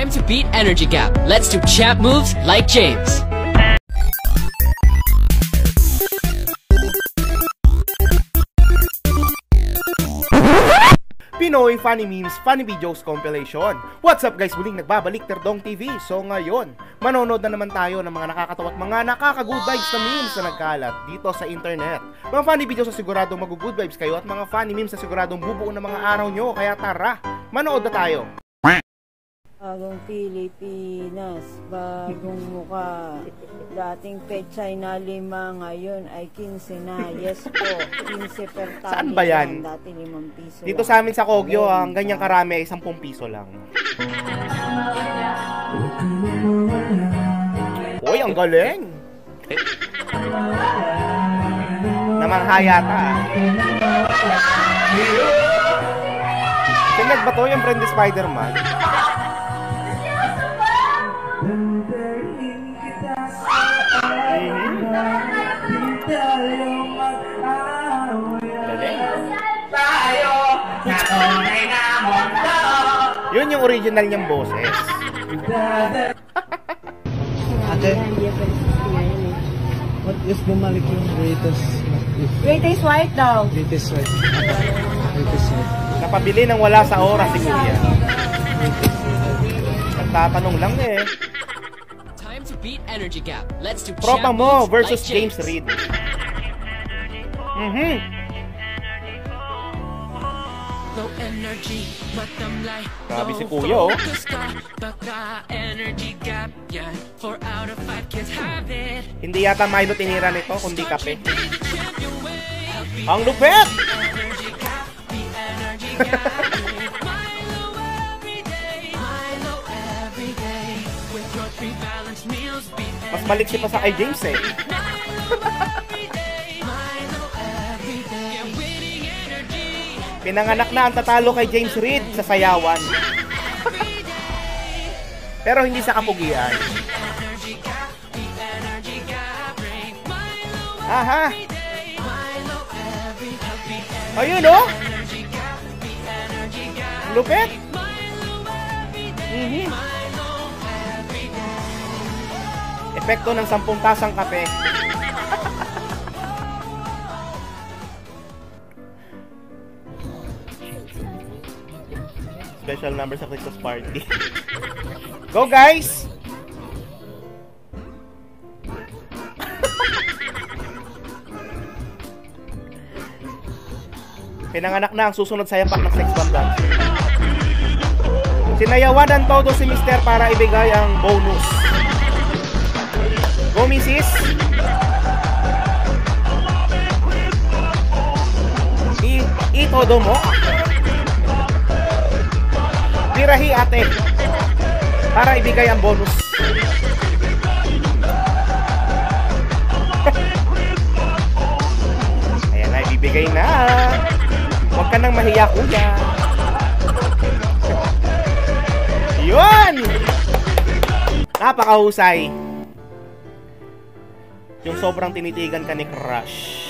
Time to beat energy gap. Let's do champ moves like James. Pinoy Funny Memes, Funny Videos Compilation. What's up guys? Muling nagbabalik Terdong TV. So ngayon, manonood na naman tayo ng mga nakakatawa at mga nakaka-good vibes na memes na nagkalat dito sa internet. Mga funny videos na siguradong mag-good vibes kayo at mga funny memes na siguradong bubuo ng mga araw nyo. Kaya tara, manood na tayo. Bagong Pilipinas, bagong muka. Dating petsay na 5, ngayon ay 15 na. Yes po, 15 per tali. Saan ba yan? Dati 5 piso Dito lang. sa amin sa Kogyo, ang ganyang karami ay 10 piso lang. Uy, ang galing! Namanghaya ta. Sinag ba to yung friend ni Spider-Man? Yun yung original niyang boses. Ate, what if bumalik yung greatest white daw. greatest white? Napabili ng wala sa oras si Kuya. Nagtatanong lang eh. Time to beat energy gap. Let's do Tropa champ mo moves versus like James Reid. Low energy, but I'm like Grabe si Kuya, oh. Energy gap, yeah. 4 out of 5 kids have it. Hindi yata Milo tinira nito, kundi kape. Ang lupet! Mas maliksi pa sa kay James eh. Pinanganak na ang tatalo kay James Reid sa sayawan. Pero hindi sa kapugian. Aha! Ayun oh! Lupit! Epekto ng 10 tasang kape. Special number sa Christmas party. Go guys! Pinanganak na ang susunod sa yapak ng sex bomb dance. Sinayawanan todo si Mister para ibigay ang bonus. Go Mrs. I-todo mo. Tirahi ate para ibigay ang bonus. Ayan na, ibibigay na. Huwag ka nang mahiya kuya. Yun! Napakahusay. Yung sobrang tinitigan ka ni crush.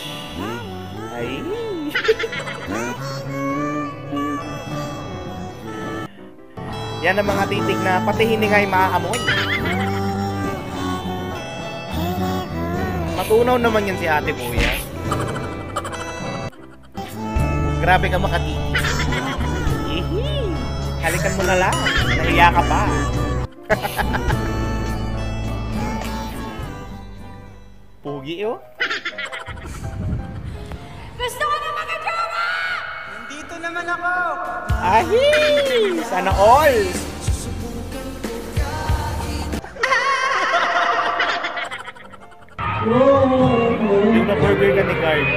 Ay. Yan ang mga titig na pati hiningay maaamoy. Matunaw naman yan si ate kuya. Grabe ka makatitig. Halikan mo na lang. Nahiya ka pa. Pugi oh. Gusto ko na makagawa! Nandito naman ako! Ahi! Sana all! Yung na-burger ka ni Guard.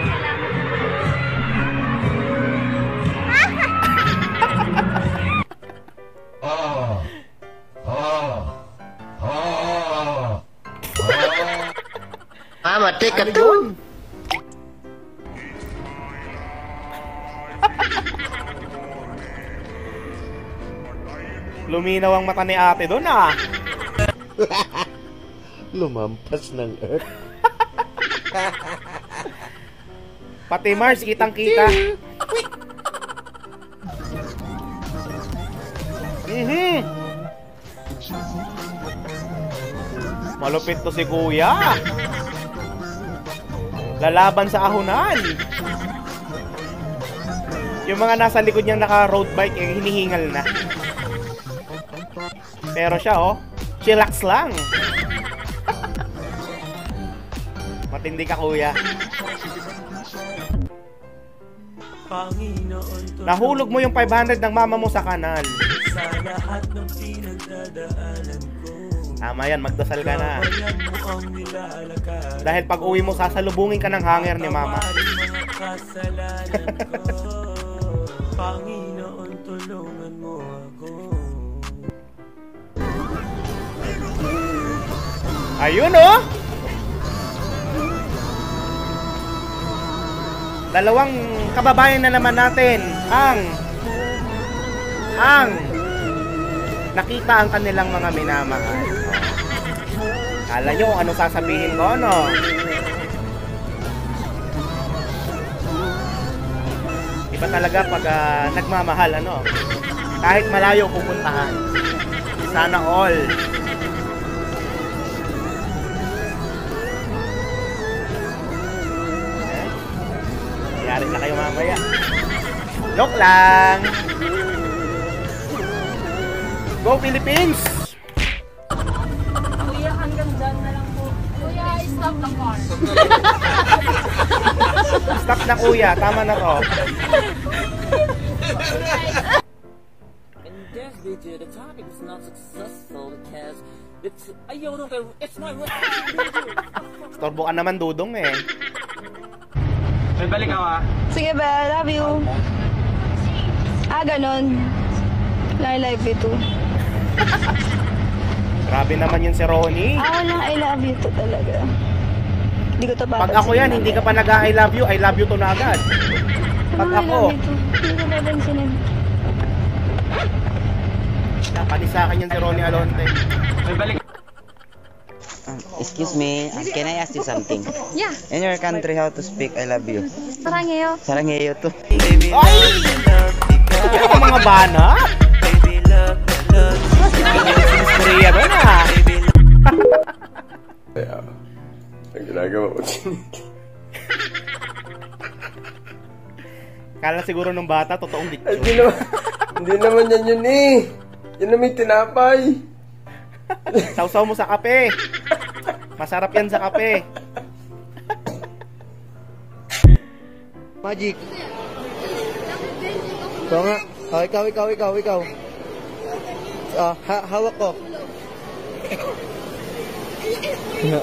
Mati ka Ano to. yun? Luminaw ang mata ni ate doon ah. Lumampas ng earth. Pati Mars, kitang-kita. Malupit to si kuya. Lalaban sa ahunan. Yung mga nasa likod niyang naka-road bike, eh, hinihingal na. Pero siya, oh, chillax lang. Matindi ka, kuya. Nahulog mo yung 500 ng mama mo sa kanal. Tama yan, magdasal ka na. Dahil pag uwi mo, sasalubungin ka ng hanger ni mama. Panginoon, tulungan mo ako. Ayun, oh! Dalawang kababayan na naman natin ang nakita ang kanilang mga minamahal. Kala nyo ano sasabihin ko, no? Iba talaga pag nagmamahal, ano? Kahit malayo pupuntahan. Sana all. Yari na kayo mamaya. Joke lang. Go Philippines! Kuya, hanggang dyan na lang po. Kuya, stop the car. Stop na kuya, tama na to. And yes, DJ, the topic is not successful because it's ayun, okay, it's my Torbo ka naman dudong eh. May balik ako ah. Sige ba, love you. Ganon. Live ito. Grabe naman yun si Ronnie. Ako lang I love you to talaga. Hindi ko to Pag ako yan, hindi ka pa nag-I love you to na agad. Pag ako, hindi ko papansinin. panis sa akin yan si Ronnie Alonte. May balik. Excuse me, can I ask you something? Yeah. In your country, how to speak I love you? Sarangeo. Sarangheyo to. Ay! Ito ka mga bana? Sinisteriya ba na? Ang ginagawa ko. Kala siguro ng bata, totoong Ay, dicture. hindi naman yan yun eh. Yun na may tinapay. Sausaw mo sa kape. Masarap yan sa kape. Magic. Ikaw nga. Oh, ikaw. Hawak ko.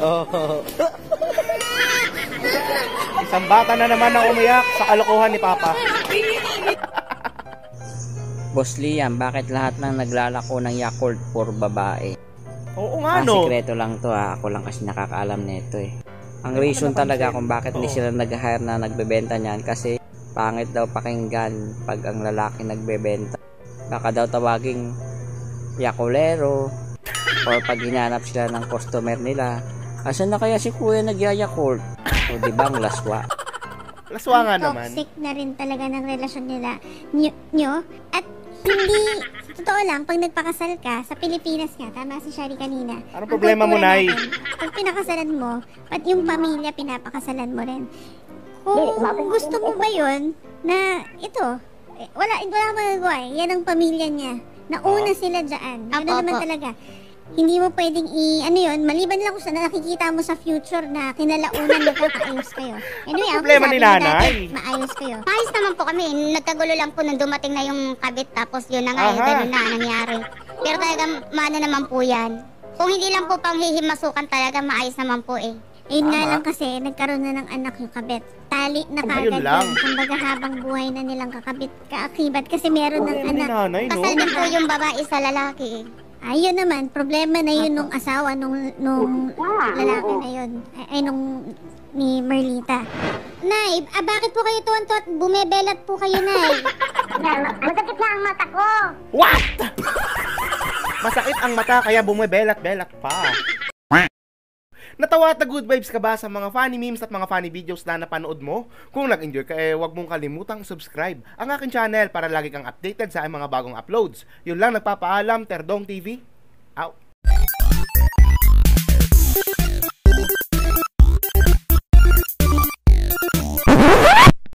Oh. Isang bata na naman ang umiyak sa kalokohan ni Papa. Boss Liam, bakit lahat ng naglalako ng Yakult for babae? Oo nga, no? Sikreto lang to ha. Ako lang kasi nakakaalam nito eh. Ang reason talaga kung bakit hindi sila nag-hire na nagbebenta niyan kasi pangit daw pakinggan pag ang lalaki nagbebenta. Baka daw tawaging yakulero or pag hinanap sila ng customer nila, asan na kaya si kuya nagyayakult? O diba ang laswa? Laswa nga naman. Toxic na rin talaga ng relasyon nila nyo. At hindi, totoo lang, pag nagpakasal ka, sa Pilipinas nga, tama si Shari kanina. Anong problema mo, Nay? Pag pinakasalan mo, pati yung pamilya pinapakasalan mo rin. Kung gusto mo ba yun, na ito, wala magagawa eh. Yan ang pamilya niya. Nauna sila dyan. Ano naman talaga. Hindi mo pwedeng maliban lang kung sa nakikita mo sa future na kinalaunan magkakaayos kayo. Anyway, ang problema ni nanay. Maayos kayo. Maayos naman po kami. Nagkagulo lang po nung dumating na yung kabit tapos yun na nga, ganun na nangyari. Pero talaga, mana naman po yan. Kung hindi lang po pang hihimasukan talaga, maayos naman po eh. Ayun nga lang kasi, nagkaroon na ng anak yung kabit. Tali na kagad yan. Kumbaga habang buhay na nilang kakabit, kaakibat kasi meron ng anak. Kasal na po yung babae sa lalaki eh. Ayun naman, problema na yun nung asawa nung lalaki na yun. Ay, nung ni Merlita. Nay, bakit po kayo tuwan-tuwa at bumebelat po kayo, Nay? Masakit na ang mata ko. What? Masakit ang mata kaya bumebelat-belat pa. Natawa at good vibes ka ba sa mga funny memes at mga funny videos na napanood mo? Kung nag-enjoy ka huwag mong kalimutang subscribe ang aking channel para lagi kang updated sa mga bagong uploads. Yun lang, nagpapaalam, Terdong TV. Out.